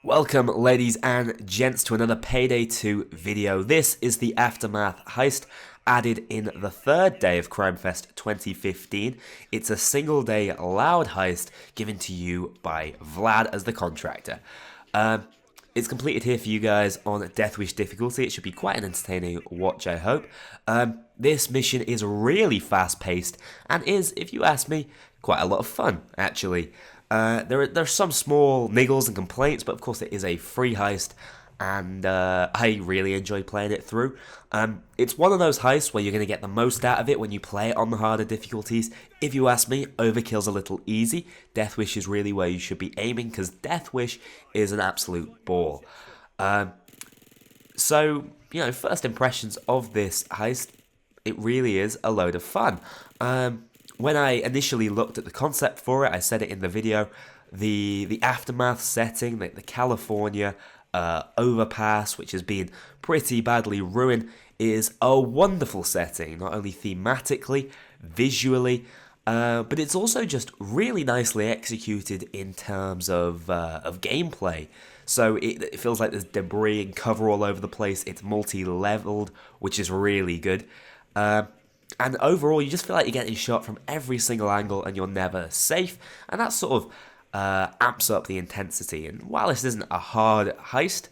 Welcome, ladies and gents, to another Payday 2 video. This is the Aftermath heist added in the third day of CrimeFest 2015. It's a single-day loud heist given to you by Vlad as the contractor. It's completed here for you guys on Deathwish difficulty. It should be quite an entertaining watch, I hope. This mission is really fast-paced and is, if you ask me, quite a lot of fun, actually. There are some small niggles and complaints, but of course it is a free heist, and I really enjoy playing it through. It's one of those heists where you're going to get the most out of it when you play it on the harder difficulties. If you ask me, Overkill's a little easy. Deathwish is really where you should be aiming, because Deathwish is an absolute ball. So, first impressions of this heist, it really is a load of fun. When I initially looked at the concept for it, I said it in the video, the Aftermath setting, the California overpass, which has been pretty badly ruined, is a wonderful setting, not only thematically, visually, but it's also just really nicely executed in terms of gameplay. So it feels like there's debris and cover all over the place, it's multi-leveled, which is really good. And overall, you just feel like you're getting shot from every single angle and you're never safe. And that sort of amps up the intensity. And while this isn't a hard heist,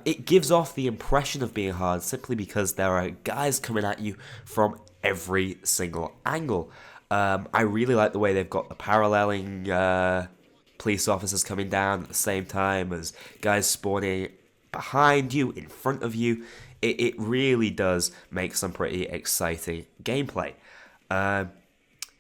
it gives off the impression of being hard simply because there are guys coming at you from every single angle. I really like the way they've got the paralleling police officers coming down at the same time as guys spawning behind you, in front of you. It really does make some pretty exciting gameplay.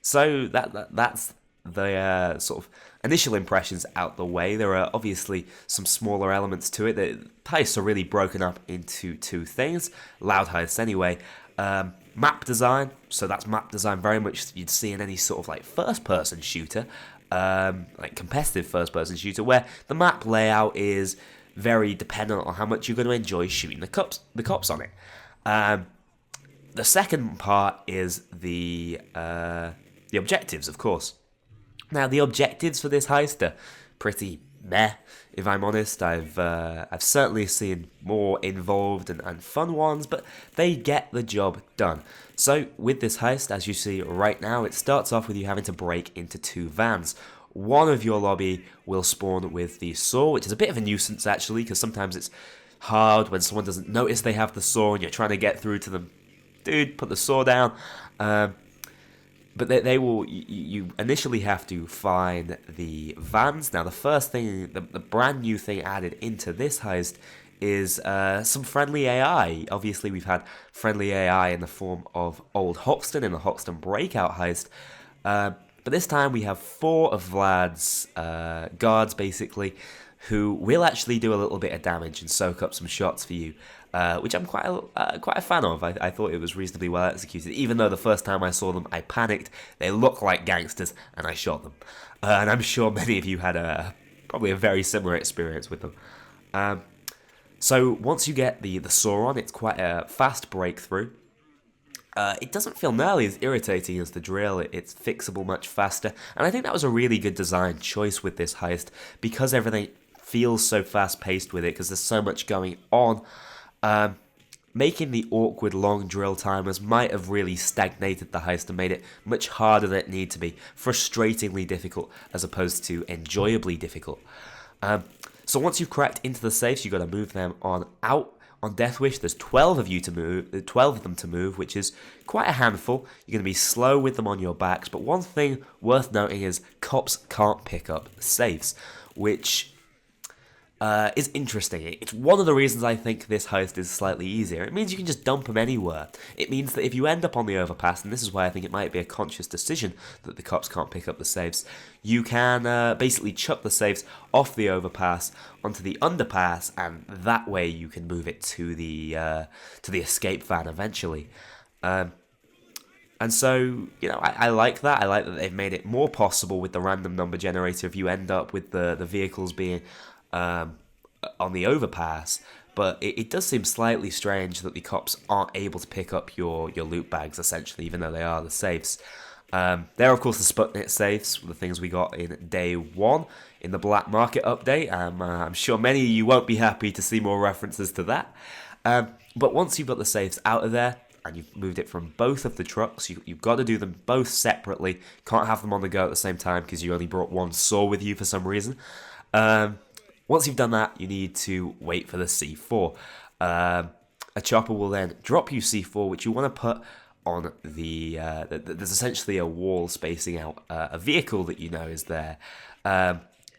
So that's the sort of initial impressions out the way. There are obviously some smaller elements to it. The heists are really broken up into two things. Loud heists anyway. Map design. So that's map design very much you'd see in any sort of like first-person shooter. Like competitive first-person shooter where the map layout is very dependent on how much you're going to enjoy shooting the cops on it. The second part is the objectives, of course. Now, the objectives for this heist are pretty meh, if I'm honest. I've certainly seen more involved and fun ones, but they get the job done. So, with this heist, as you see right now, it starts off with you having to break into two vans. One of your lobby will spawn with the saw, which is a bit of a nuisance actually, because sometimes it's hard when someone doesn't notice they have the saw and you're trying to get through to them. Dude, put the saw down. But they will. You initially have to find the vans. Now, the first thing, the brand new thing added into this heist is some friendly AI. Obviously, we've had friendly AI in the form of Old Hoxton in the Hoxton Breakout heist. But this time we have four of Vlad's guards, basically, who will actually do a little bit of damage and soak up some shots for you, which I'm quite a fan of. I thought it was reasonably well executed. Even though the first time I saw them, I panicked. They look like gangsters, and I shot them. And I'm sure many of you had probably a very similar experience with them. So once you get the saw on, it's quite a fast breakthrough. It doesn't feel nearly as irritating as the drill, it's fixable much faster, and I think that was a really good design choice with this heist, because everything feels so fast-paced with it, because there's so much going on. Making the awkward long drill timers might have really stagnated the heist and made it much harder than it needed to be, frustratingly difficult as opposed to enjoyably difficult. So once you've cracked into the safes, you've got to move them on out. On Deathwish, there's 12 of them to move, which is quite a handful. You're going to be slow with them on your backs, but one thing worth noting is cops can't pick up safes, which is interesting. It's one of the reasons I think this heist is slightly easier. It means you can just dump them anywhere. It means that if you end up on the overpass, and this is why I think it might be a conscious decision that the cops can't pick up the safes, you can basically chuck the safes off the overpass onto the underpass, and that way you can move it to the escape van eventually. And so, I like that. I like that they've made it more possible with the random number generator if you end up with the vehicles being on the overpass, but it does seem slightly strange that the cops aren't able to pick up your loot bags, essentially, even though they are the safes. There are, of course, the Sputnik safes, the things we got in day one in the Black Market update. I'm sure many of you won't be happy to see more references to that. But once you've got the safes out of there, and you've moved it from both of the trucks, you've got to do them both separately. Can't have them on the go at the same time because you only brought one saw with you for some reason. Once you've done that, you need to wait for the C4. A chopper will then drop you C4, which you want to put on there's essentially a wall spacing out a vehicle that you know is there.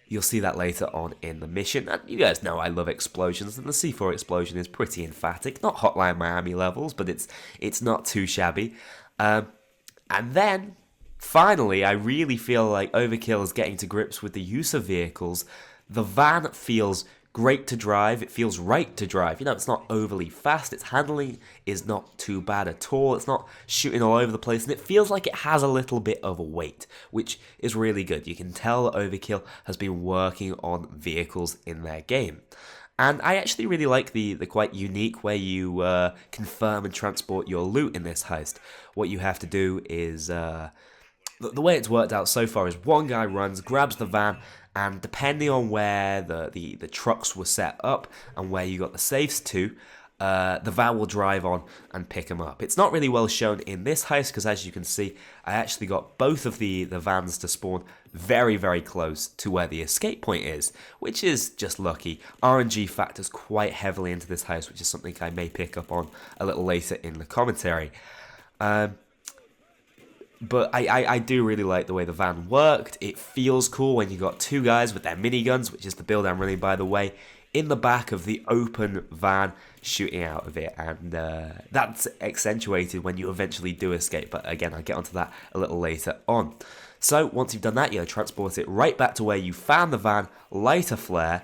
You'll see that later on in the mission. And you guys know I love explosions, and the C4 explosion is pretty emphatic. Not Hotline Miami levels, but it's not too shabby. And then, finally, I really feel like Overkill is getting to grips with the use of vehicles. The van feels great to drive. It feels right to drive. You know, it's not overly fast. Its handling is not too bad at all. It's not shooting all over the place, and it feels like it has a little bit of a weight, which is really good. You can tell that Overkill has been working on vehicles in their game. And I actually really like the quite unique way you confirm and transport your loot in this heist. What you have to do is, the way it's worked out so far is one guy runs, grabs the van, and depending on where the trucks were set up and where you got the safes to, the van will drive on and pick them up. It's not really well shown in this heist because, as you can see, I actually got both of the vans to spawn very, very close to where the escape point is, which is just lucky. RNG factors quite heavily into this heist, which is something I may pick up on a little later in the commentary. But I do really like the way the van worked. It feels cool when you got two guys with their miniguns, which is the build I'm running, by the way, in the back of the open van shooting out of it. And that's accentuated when you eventually do escape. But again, I'll get onto that a little later on. So once you've done that, you transport it right back to where you found the van, light a flare,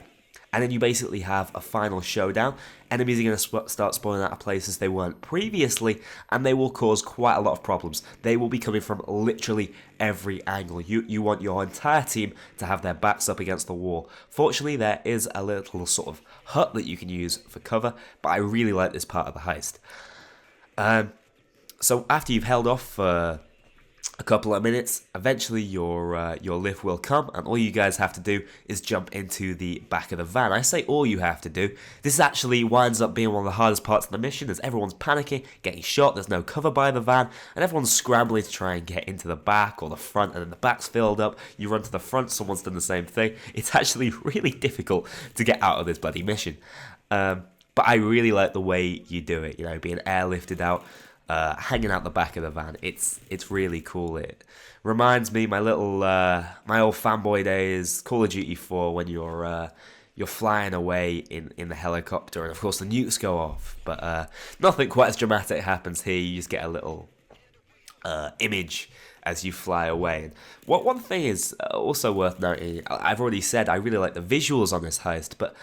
and then you basically have a final showdown. Enemies are going to start spawning out of places they weren't previously, and they will cause quite a lot of problems. They will be coming from literally every angle. You want your entire team to have their backs up against the wall. Fortunately, there is a little sort of hut that you can use for cover, but I really like this part of the heist. So after you've held off for a couple of minutes, eventually your lift will come, and all you guys have to do is jump into the back of the van. I say all you have to do. This actually winds up being one of the hardest parts of the mission, as everyone's panicking, getting shot, there's no cover by the van, and everyone's scrambling to try and get into the back or the front, and then the back's filled up, you run to the front, someone's done the same thing. It's actually really difficult to get out of this bloody mission. But I really like the way you do it, you know, being airlifted out, hanging out the back of the van. It's really cool. It reminds me my old fanboy days, Call of Duty 4, when you're flying away in the helicopter, and of course the nukes go off. But nothing quite as dramatic happens here. You just get a little image as you fly away. And one thing is also worth noting, I've already said I really like the visuals on this heist, but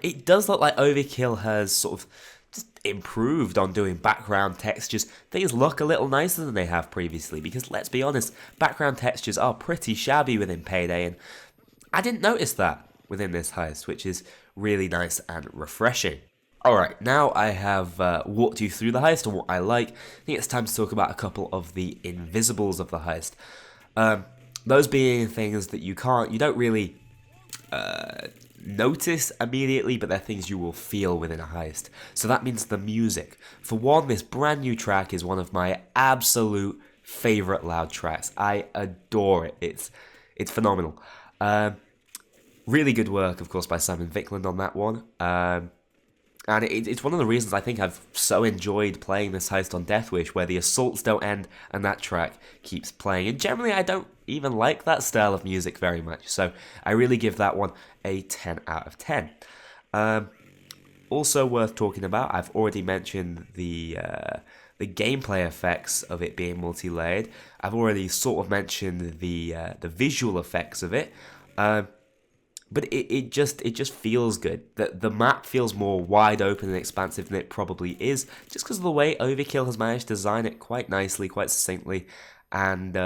it does look like Overkill has sort of just improved on doing background textures. Things look a little nicer than they have previously, because let's be honest, background textures are pretty shabby within Payday, and I didn't notice that within this heist, which is really nice and refreshing. Alright, now I have walked you through the heist and what I like. I think it's time to talk about a couple of the invisibles of the heist. Those being things that you don't really notice immediately, but they're things you will feel within a heist. So that means the music. For one, this brand new track is one of my absolute favorite loud tracks. I adore it. It's phenomenal. Really good work, of course, by Simon Vickland on that one. And it's one of the reasons I think I've so enjoyed playing this heist on Deathwish, where the assaults don't end and that track keeps playing. And generally, I don't even like that style of music very much, so I really give that one a 10 out of 10. Also worth talking about, I've already mentioned the gameplay effects of it being multi-layered. I've already sort of mentioned the visual effects of it. But it just feels good. The map feels more wide open and expansive than it probably is, just because of the way Overkill has managed to design it quite nicely, quite succinctly, and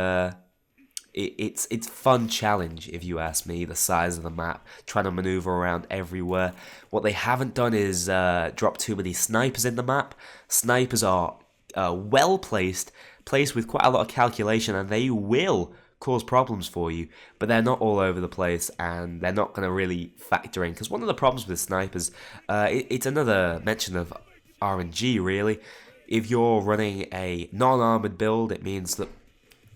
it's fun challenge, if you ask me, the size of the map, trying to maneuver around everywhere. What they haven't done is drop too many snipers in the map. Snipers are well placed, placed with quite a lot of calculation, and they will cause problems for you, but they're not all over the place, and they're not going to really factor in, because one of the problems with snipers, it's another mention of RNG really. If you're running a non-armored build, it means that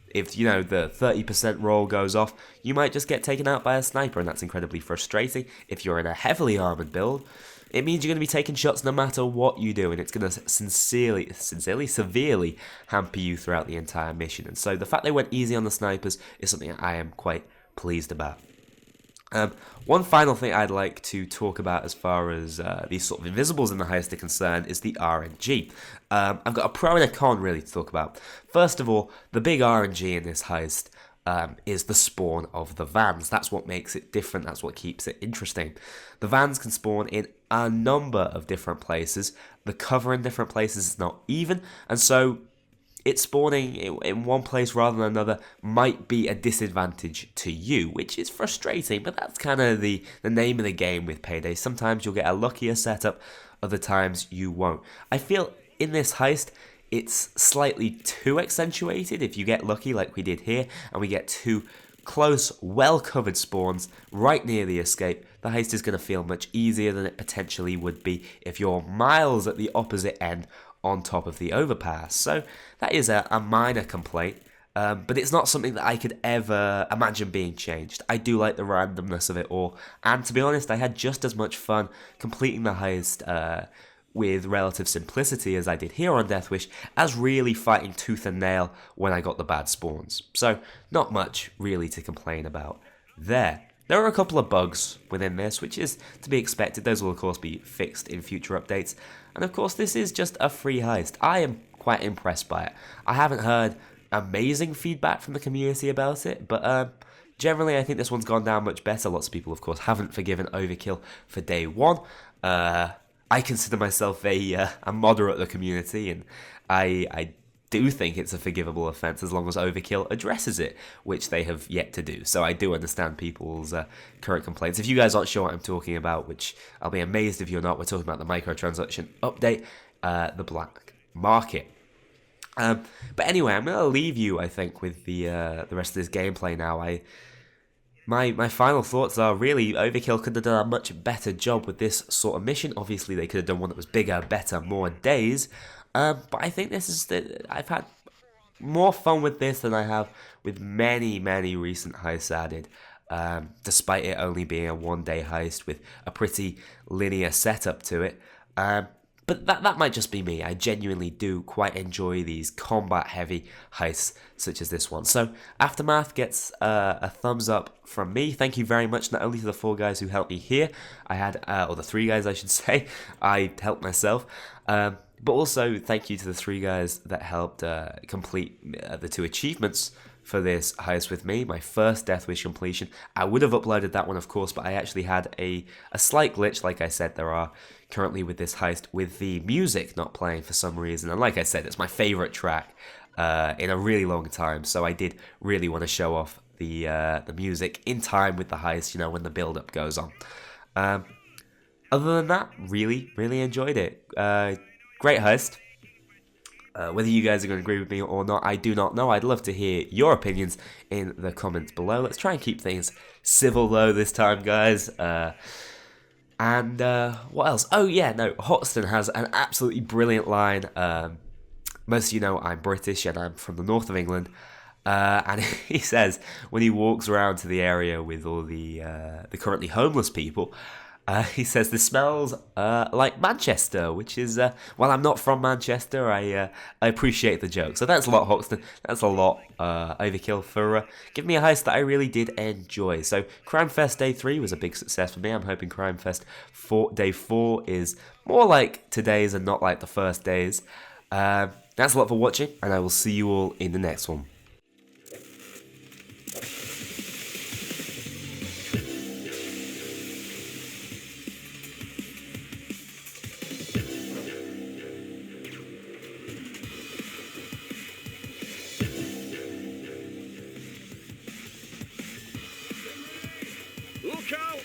if, you know, the 30% roll goes off, you might just get taken out by a sniper, and that's incredibly frustrating. If you're in a heavily armored build, it means you're going to be taking shots no matter what you do, and it's going to severely hamper you throughout the entire mission. And so the fact they went easy on the snipers is something I am quite pleased about. One final thing I'd like to talk about as far as these sort of invisibles in the heist are concerned is the RNG. I've got a pro and a con really to talk about. First of all, the big RNG in this heist is the spawn of the vans. That's what makes it different, that's what keeps it interesting. The vans can spawn in a number of different places. The cover in different places is not even, and so it spawning in one place rather than another might be a disadvantage to you, which is frustrating, but that's kind of the name of the game with Payday. Sometimes you'll get a luckier setup, other times you won't. I feel in this heist, it's slightly too accentuated if you get lucky like we did here, and we get two close, well-covered spawns right near the escape. The heist is going to feel much easier than it potentially would be if you're miles at the opposite end on top of the overpass. So that is a minor complaint, but it's not something that I could ever imagine being changed. I do like the randomness of it all, and to be honest, I had just as much fun completing the heist with relative simplicity as I did here on Deathwish, as really fighting tooth and nail when I got the bad spawns. So not much really to complain about there. There are a couple of bugs within this, which is to be expected. Those will of course be fixed in future updates. And of course this is just a free heist. I am quite impressed by it. I haven't heard amazing feedback from the community about it, but generally I think this one's gone down much better. Lots of people of course haven't forgiven Overkill for day one. I consider myself a modder at the community, and I do think it's a forgivable offence as long as Overkill addresses it, which they have yet to do. So I do understand people's current complaints. If you guys aren't sure what I'm talking about, which I'll be amazed if you're not, we're talking about the microtransaction update, the black market. But anyway, I'm going to leave you, I think, with the rest of this gameplay now. My final thoughts are really Overkill could have done a much better job with this sort of mission. Obviously, they could have done one that was bigger, better, more days. But I think this is I've had more fun with this than I have with many recent heists added. Despite it only being a one-day heist with a pretty linear setup to it. But that might just be me. I genuinely do quite enjoy these combat-heavy heists such as this one. So Aftermath gets a thumbs up from me. Thank you very much, not only to the 4 guys who helped me here. I had, or the 3 guys I should say. I helped myself. But also thank you to the 3 guys that helped complete the 2 achievements for this heist with me, my first Deathwish completion. I would have uploaded that one, of course, but I actually had a slight glitch. Like I said, there are currently with this heist with the music not playing for some reason. And like I said, it's my favourite track in a really long time. So I did really want to show off the music in time with the heist, you know, when the build-up goes on. Other than that, really enjoyed it. Great heist. Whether you guys are going to agree with me or not, I do not know. I'd love to hear your opinions in the comments below. Let's try and keep things civil, though, this time, guys. And what else? Oh, yeah, no, Hoxton has an absolutely brilliant line. Most of you know I'm British, and I'm from the north of England. And he says, when he walks around to the area with all the currently homeless people, he says, this smells like Manchester, which is, while I'm not from Manchester, I appreciate the joke. So thanks a lot, Hoxton. That's a lot, Overkill, for giving me a heist that I really did enjoy. So Crime Fest Day 3 was a big success for me. I'm hoping Crime Fest Day 4 is more like today's and not like the first days. Thanks a lot for watching, and I will see you all in the next one. Look out!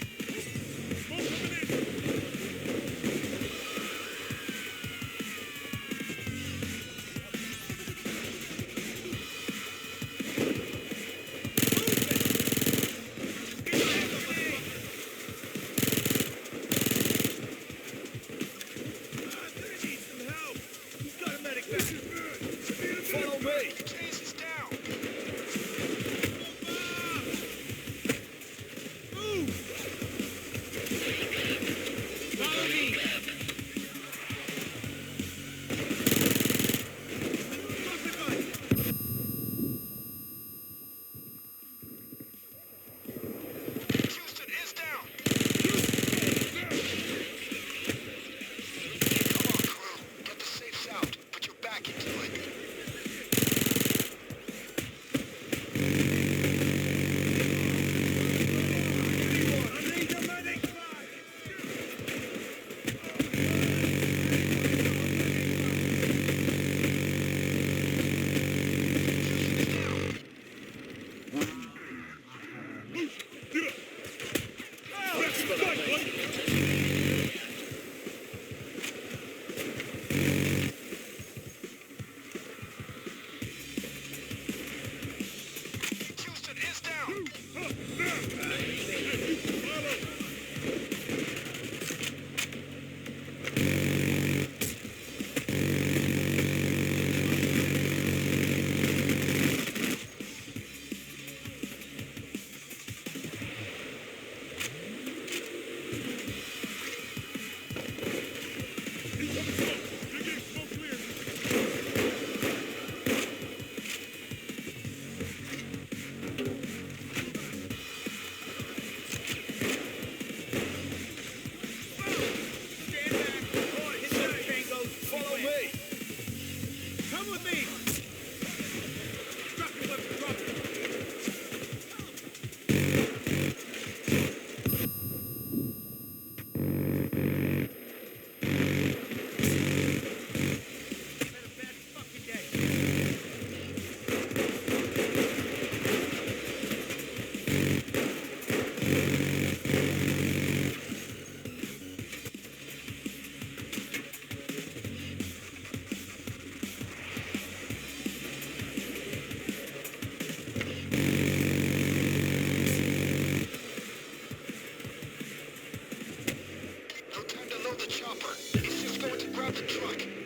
chopper. He's just going to grab the truck.